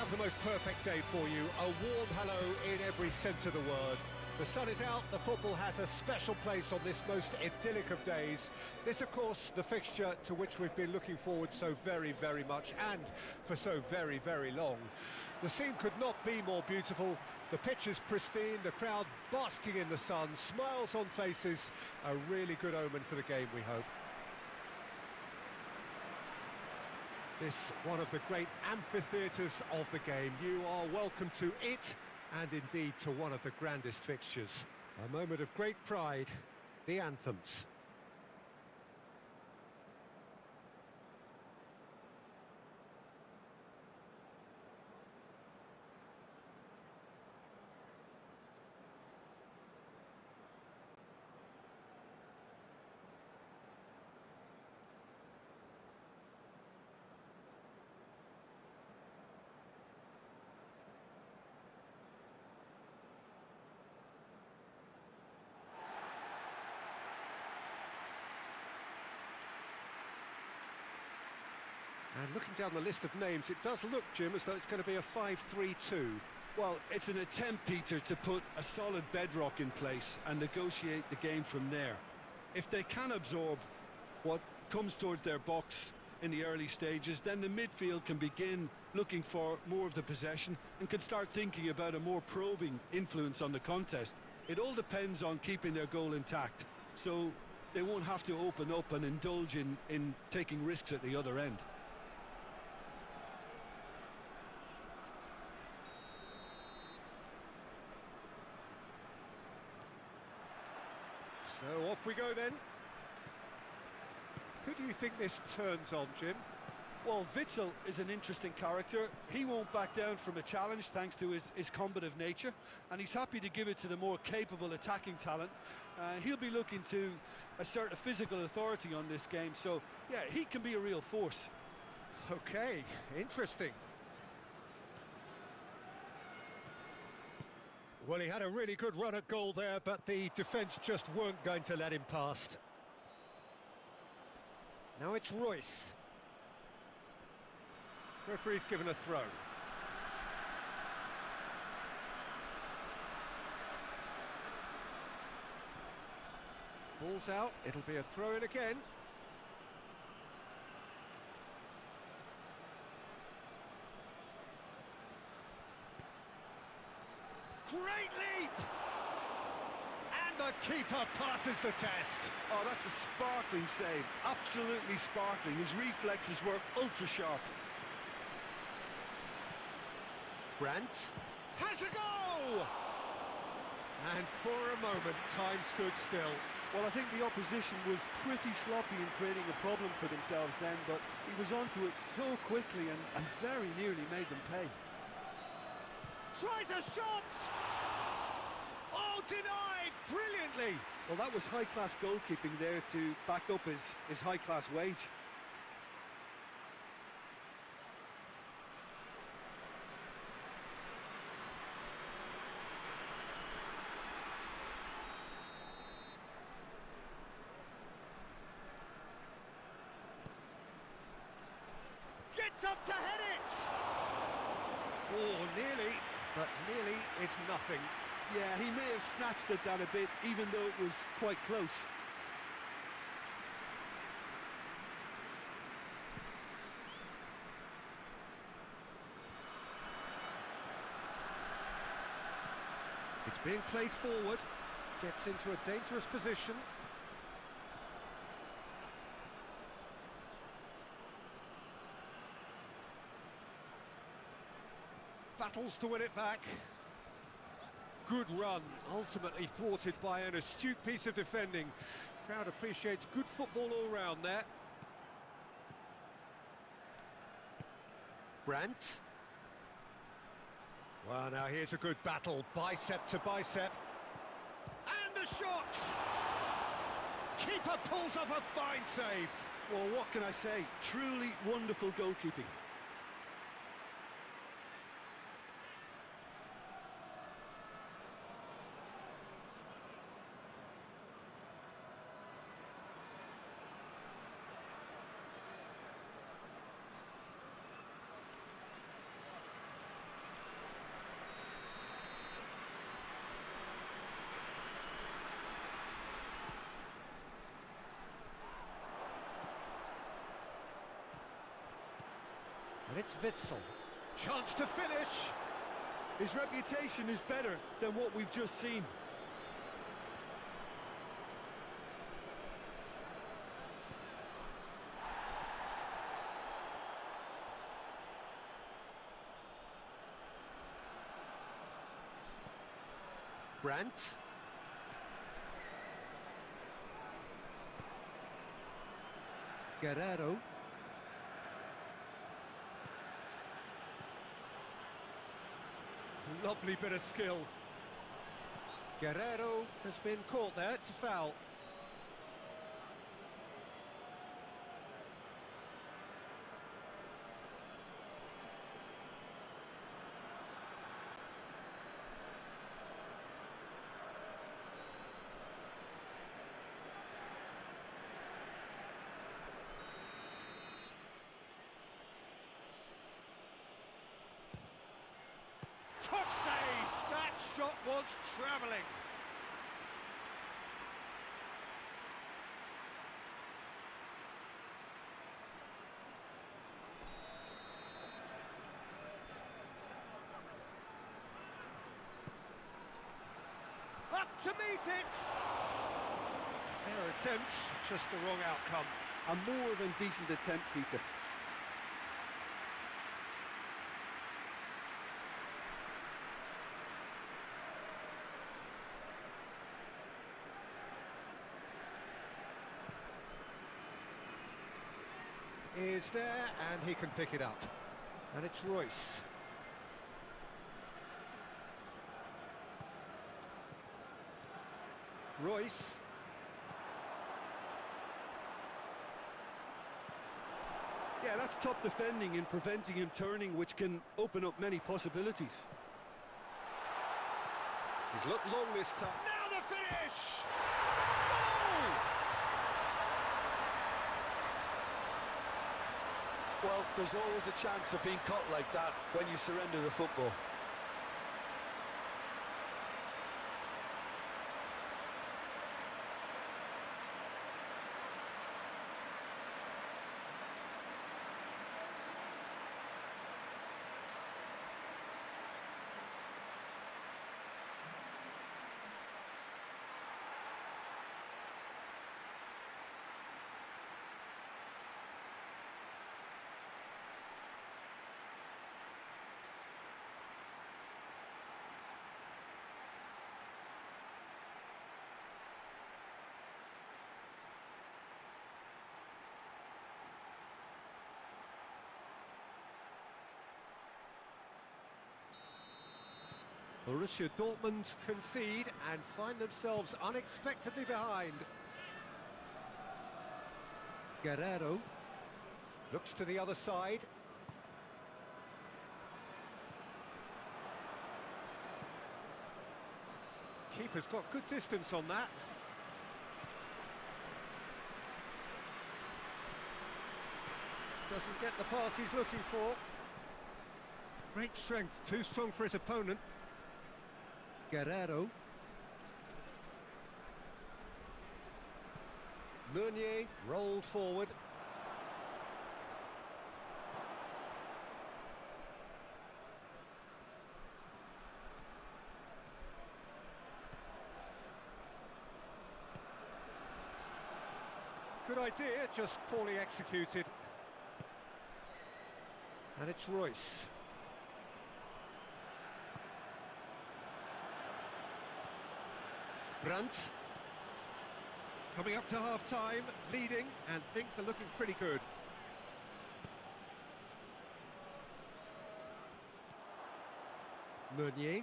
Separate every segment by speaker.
Speaker 1: have the most perfect day for you. A warm hello in every sense of the word. The sun is out, the football has a special place on this most idyllic of days. This, of course, the fixture to which we've been looking forward so very, very much, and for so very, very long. The scene could not be more beautiful. The pitch is pristine, the crowd basking in the sun, smiles on faces. A really good omen for the game, we hope. This one of the great amphitheatres of the game. You are welcome to it, and indeed to one of the grandest fixtures. A moment of great pride, the anthems. And looking down the list of names, it does look, Jim, as though it's going to be a 5-3-2.
Speaker 2: Well, it's an attempt, Peter, to put a solid bedrock in place and negotiate the game from there. If they can absorb what comes towards their box in the early stages, then the midfield can begin looking for more of the possession and can start thinking about a more probing influence on the contest. It all depends on keeping their goal intact, so they won't have to open up and indulge in taking risks at the other end.
Speaker 1: So off we go then. Who do you think this turns on, Jim?
Speaker 2: Well, Witsel is an interesting character. He won't back down from a challenge thanks to his combative nature, and he's happy to give it to the more capable attacking talent. He'll be looking to assert a physical authority on this game, so yeah, he can be a real force.
Speaker 1: Okay, interesting. Well, he had a really good run at goal there, but the defence just weren't going to let him past. Now it's Royce. Referee's given a throw. Ball's out, it'll be a throw-in again. Great leap! And the keeper passes the test.
Speaker 2: Oh, that's a sparkling save. Absolutely sparkling. His reflexes were ultra-sharp.
Speaker 1: Brandt has a go! And for a moment, time stood still.
Speaker 2: Well, I think the opposition was pretty sloppy in creating a problem for themselves then, but he was onto it so quickly and very nearly made them pay.
Speaker 1: Tries a shot! Oh, denied brilliantly!
Speaker 2: Well, that was high-class goalkeeping there to back up his high-class wage.
Speaker 1: Gets up to head it! Oh, nearly. But nearly is nothing.
Speaker 2: Yeah, he may have snatched at that a bit, even though it was quite close.
Speaker 1: It's being played forward. Gets into a dangerous position. Battles to win it back. Good run, ultimately thwarted by an astute piece of defending. Crowd appreciates good football all round there. Brandt. Well, now here's a good battle, bicep to bicep. And a shot! Keeper pulls off a fine save.
Speaker 2: Well, what can I say? Truly wonderful goalkeeping.
Speaker 1: And it's Witsel. Chance to finish.
Speaker 2: His reputation is better than what we've just seen.
Speaker 1: Brandt. Guerrero. Lovely bit of skill. Guerrero has been caught there, it's a foul. Top save! That shot was travelling. Up to meet it! Fair attempt, just the wrong outcome.
Speaker 2: A more than decent attempt, Peter.
Speaker 1: Is there, and he can pick it up. And it's Royce. Royce.
Speaker 2: Yeah, that's top defending and preventing him turning, which can open up many possibilities.
Speaker 1: He's looked long this time. Now the finish! Goal!
Speaker 2: Well, there's always a chance of being caught like that when you surrender the football.
Speaker 1: Borussia Dortmund concede and find themselves unexpectedly behind. Guerrero looks to the other side. Keeper's got good distance on that. Doesn't get the pass he's looking for. Great strength, too strong for his opponent. Guerrero. Meunier rolled forward. Good idea, just poorly executed. And it's Royce. Brandt. Coming up to half-time, leading, and things are looking pretty good. Meunier.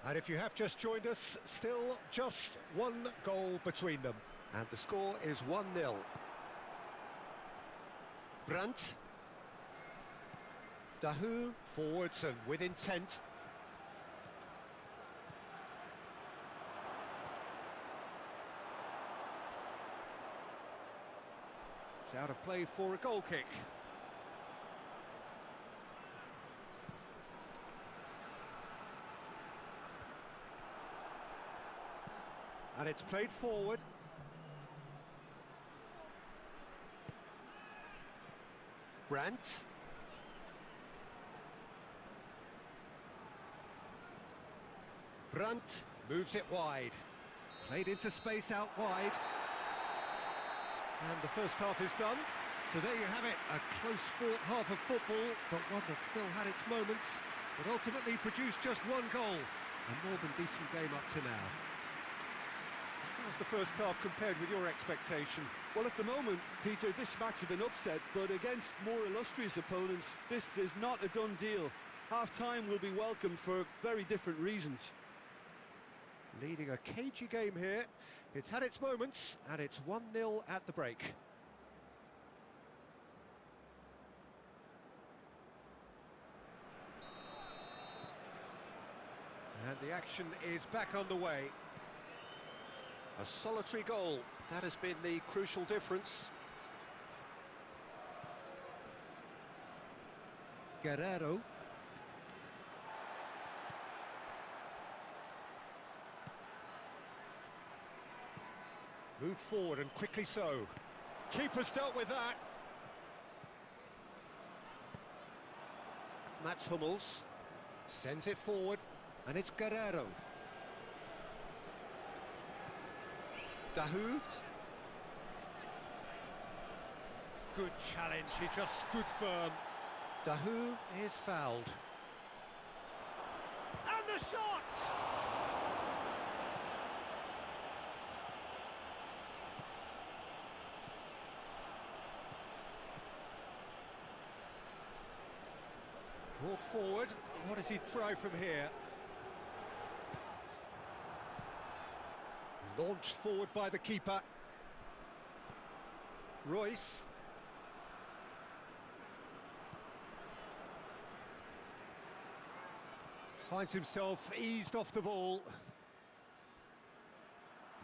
Speaker 1: And if you have just joined us, still just one goal between them. And the score is 1-0. Brandt. Dahu forwards and with intent. It's out of play for a goal kick. And it's played forward. Brandt. Brandt moves it wide. Played into space out wide. And the first half is done. So there you have it, a close-fought half of football, but one that still had its moments, but ultimately produced just one goal. A more than decent game up to now. How's the first half compared with your expectation?
Speaker 2: Well, at the moment, Peter, this smacks of an upset, but against more illustrious opponents, this is not a done deal. Half-time will be welcome for very different reasons.
Speaker 1: Leading a cagey game here. It's had its moments, and it's 1-0 at the break. And the action is back underway. A solitary goal, that has been the crucial difference. Guerrero. Moved forward and quickly so. Keeper's dealt with that. Mats Hummels sends it forward, and it's Guerrero. Dahoud. Good challenge, he just stood firm. Dahoud is fouled. And the shot! Brought forward, what does he try from here? Launched forward by the keeper. Royce. Finds himself eased off the ball.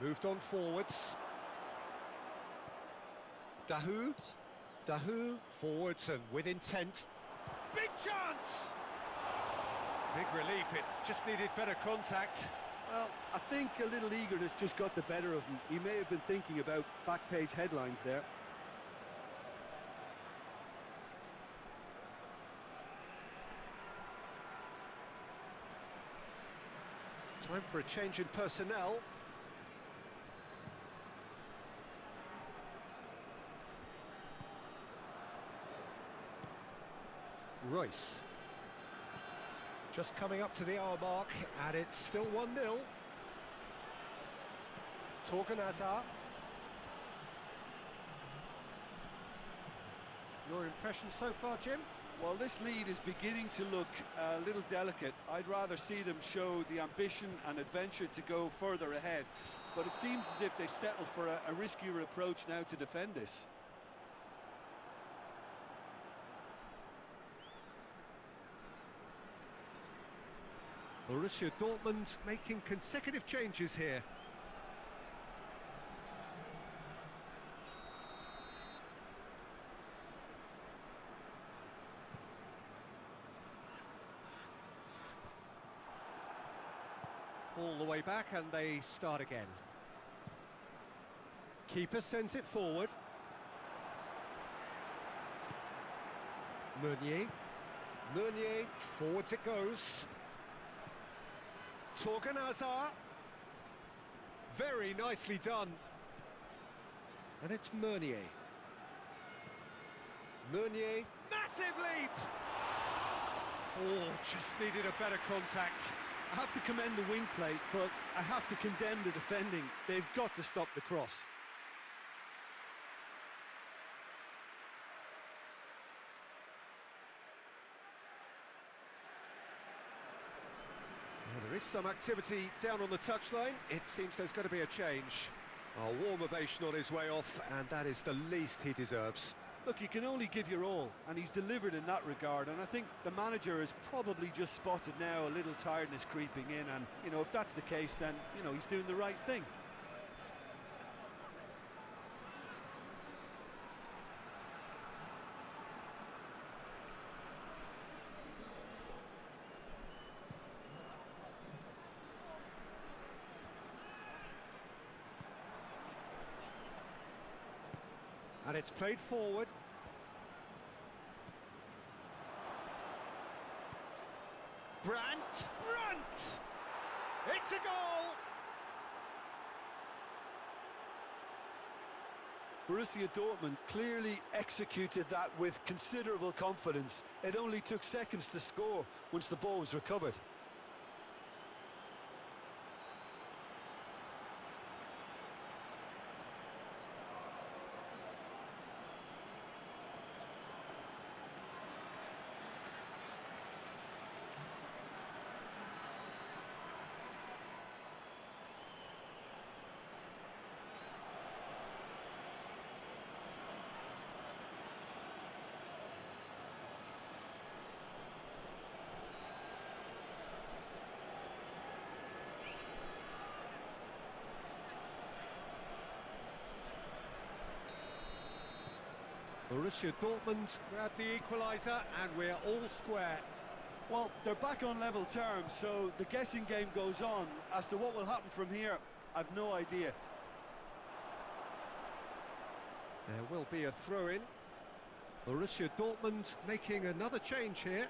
Speaker 1: Moved on forwards. Dahoud. Dahoud forwards and with intent. Big chance! Big relief, it just needed better contact.
Speaker 2: Well, I think a little eagerness just got the better of him. He may have been thinking about back-page headlines there.
Speaker 1: Time for a change in personnel. Royce. Just coming up to the hour mark, and it's still 1-0. Torgan Hazard. Your impression so far, Jim?
Speaker 2: Well, this lead is beginning to look a little delicate. I'd rather see them show the ambition and adventure to go further ahead. But it seems as if they settle for a riskier approach now to defend this.
Speaker 1: Borussia Dortmund making consecutive changes here. All the way back and they start again. Keeper sends it forward. Meunier. Meunier, forwards it goes. Torgan Hazard. Very nicely done. And it's Meunier. Meunier, massive leap! Oh, just needed a better contact.
Speaker 2: I have to commend the wing play, but I have to condemn the defending. They've got to stop the cross.
Speaker 1: Well, there is some activity down on the touchline. It seems there's going to be a change. A warm ovation on his way off, and that is the least he deserves.
Speaker 2: Look, you can only give your all, and he's delivered in that regard, and I think the manager has probably just spotted now a little tiredness creeping in, and, you know, if that's the case, then, you know, he's doing the right thing.
Speaker 1: And it's played forward. Brandt! It's a goal!
Speaker 2: Borussia Dortmund clearly executed that with considerable confidence. It only took seconds to score once the ball was recovered.
Speaker 1: Borussia Dortmund grab the equaliser and we're all square.
Speaker 2: Well, they're back on level terms, so the guessing game goes on. As to what will happen from here, I've no idea.
Speaker 1: There will be a throw-in. Borussia Dortmund making another change here.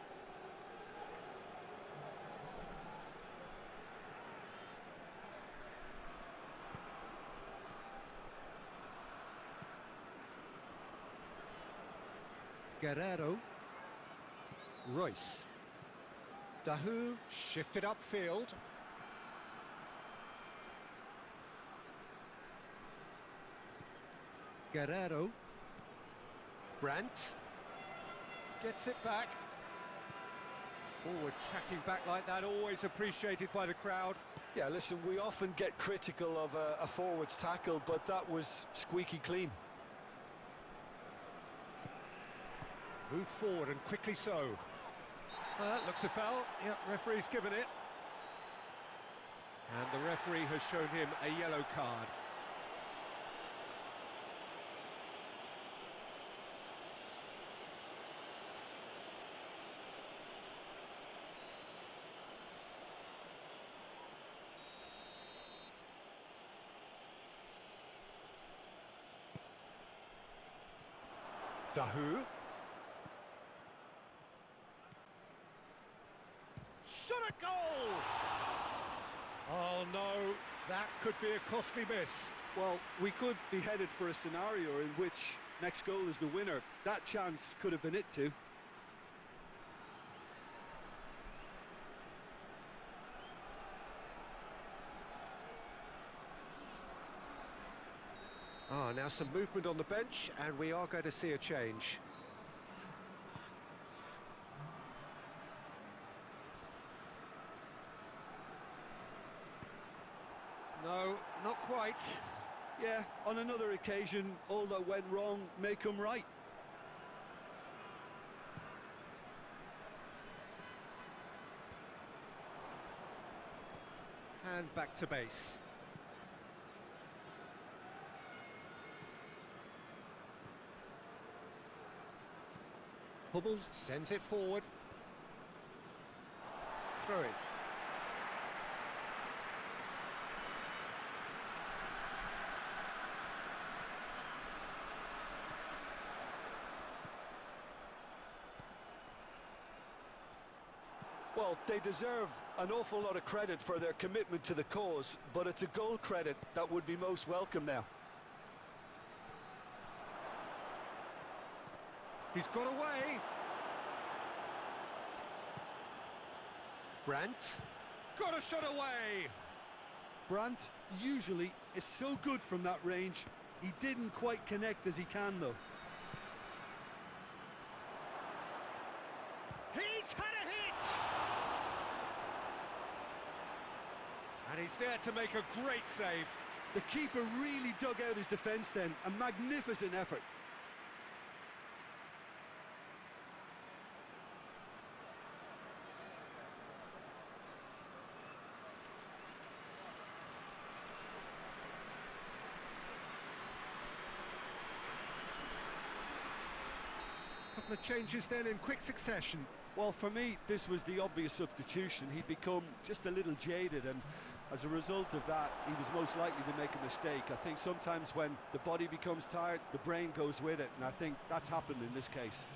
Speaker 1: Guerrero. Royce. Dahu shifted upfield. Guerrero. Brandt. Gets it back. Forward tracking back like that, always appreciated by the crowd.
Speaker 2: Yeah, listen, we often get critical of a forward's tackle, but that was squeaky clean.
Speaker 1: Moved forward and quickly so. Looks a foul. Yep, referee's given it. And the referee has shown him a yellow card. Dahu. Shot a goal! Oh no, that could be a costly miss.
Speaker 2: Well, we could be headed for a scenario in which next goal is the winner. That chance could have been it too.
Speaker 1: Now some movement on the bench, and we are going to see a change. No, not quite.
Speaker 2: Yeah, on another occasion, all that went wrong may come right.
Speaker 1: And back to base. Hummels sends it forward. Throw it.
Speaker 2: Well, they deserve an awful lot of credit for their commitment to the cause, but it's a goal credit that would be most welcome now.
Speaker 1: He's got away. Brandt. Got a shot away.
Speaker 2: Brandt usually is so good from that range. He didn't quite connect as he can, though.
Speaker 1: He's had a hit! And he's there to make a great save.
Speaker 2: The keeper really dug out his defence then. A magnificent effort.
Speaker 1: Couple of changes then in quick succession.
Speaker 2: Well, for me, this was the obvious substitution. He'd become just a little jaded, and As a result of that, he was most likely to make a mistake. I think sometimes when the body becomes tired, the brain goes with it, and I think that's happened in this case.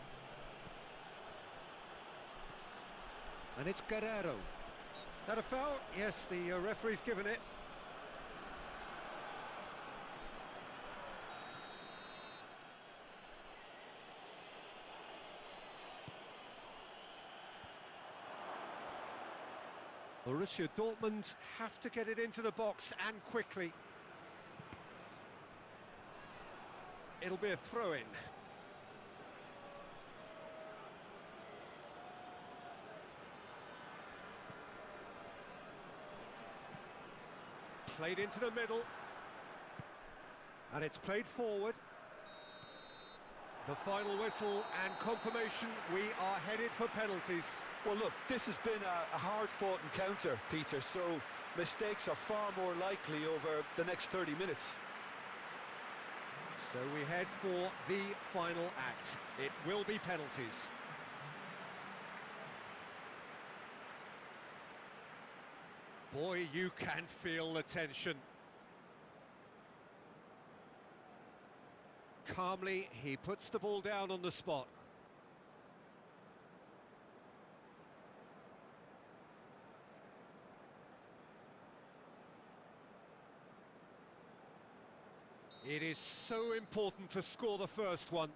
Speaker 1: And it's Guerrero. Is that a foul? Yes, the referee's given it. Borussia Dortmund have to get it into the box and quickly. It'll be a throw-in. Played into the middle. And it's played forward. The final whistle and confirmation, we are headed for penalties.
Speaker 2: Well, look, this has been a hard-fought encounter, Peter, so mistakes are far more likely over the next 30 minutes.
Speaker 1: So we head for the final act. It will be penalties. Boy, you can feel the tension. Calmly, he puts the ball down on the spot. It is so important to score the first one.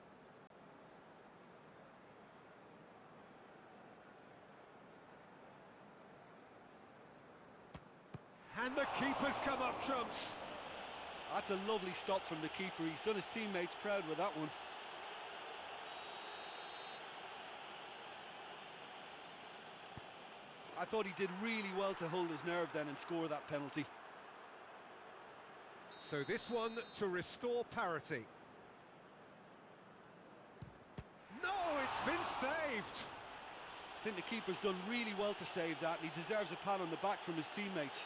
Speaker 1: And the keeper's come up trumps.
Speaker 3: That's a lovely stop from the keeper. He's done his teammates proud with that one. I thought he did really well to hold his nerve then and score that penalty.
Speaker 1: So this one to restore parity. No, it's been saved.
Speaker 3: I think the keeper's done really well to save that, and he deserves a pat on the back from his teammates.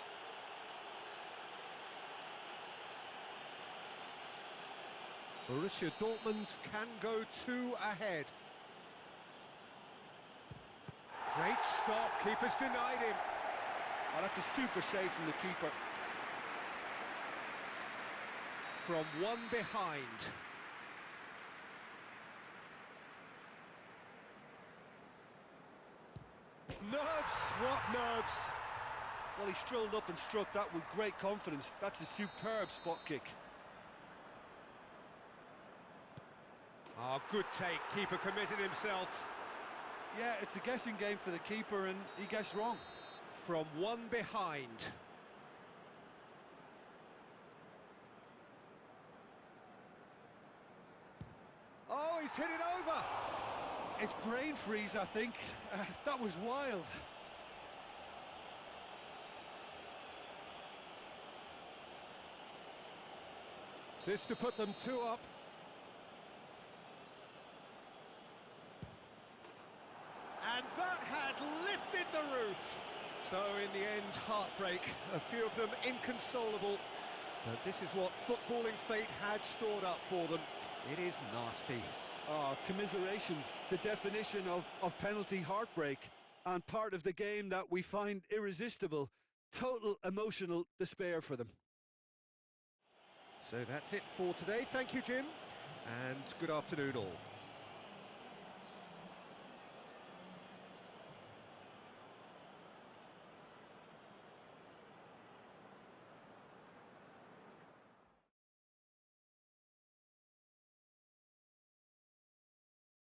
Speaker 1: Borussia Dortmund can go 2 ahead. Great stop, keeper's denied him.
Speaker 3: Oh, that's a super save from the keeper.
Speaker 1: From one behind. Nerves, what nerves?
Speaker 3: Well, he strolled up and struck that with great confidence. That's a superb spot kick.
Speaker 1: Oh, good take, keeper committed himself.
Speaker 3: Yeah, it's a guessing game for the keeper, and he guessed wrong.
Speaker 1: From one behind. Oh, he's hit it over.
Speaker 3: It's brain freeze, I think. That was wild.
Speaker 1: This to put them 2 up. And that has lifted the roof. So in the end, heartbreak. A few of them inconsolable. But this is what footballing fate had stored up for them. It is nasty.
Speaker 2: Oh, commiserations, the definition of penalty heartbreak, and part of the game that we find irresistible. Total emotional despair for them.
Speaker 1: So that's it for today. Thank you, Jim, and good afternoon all.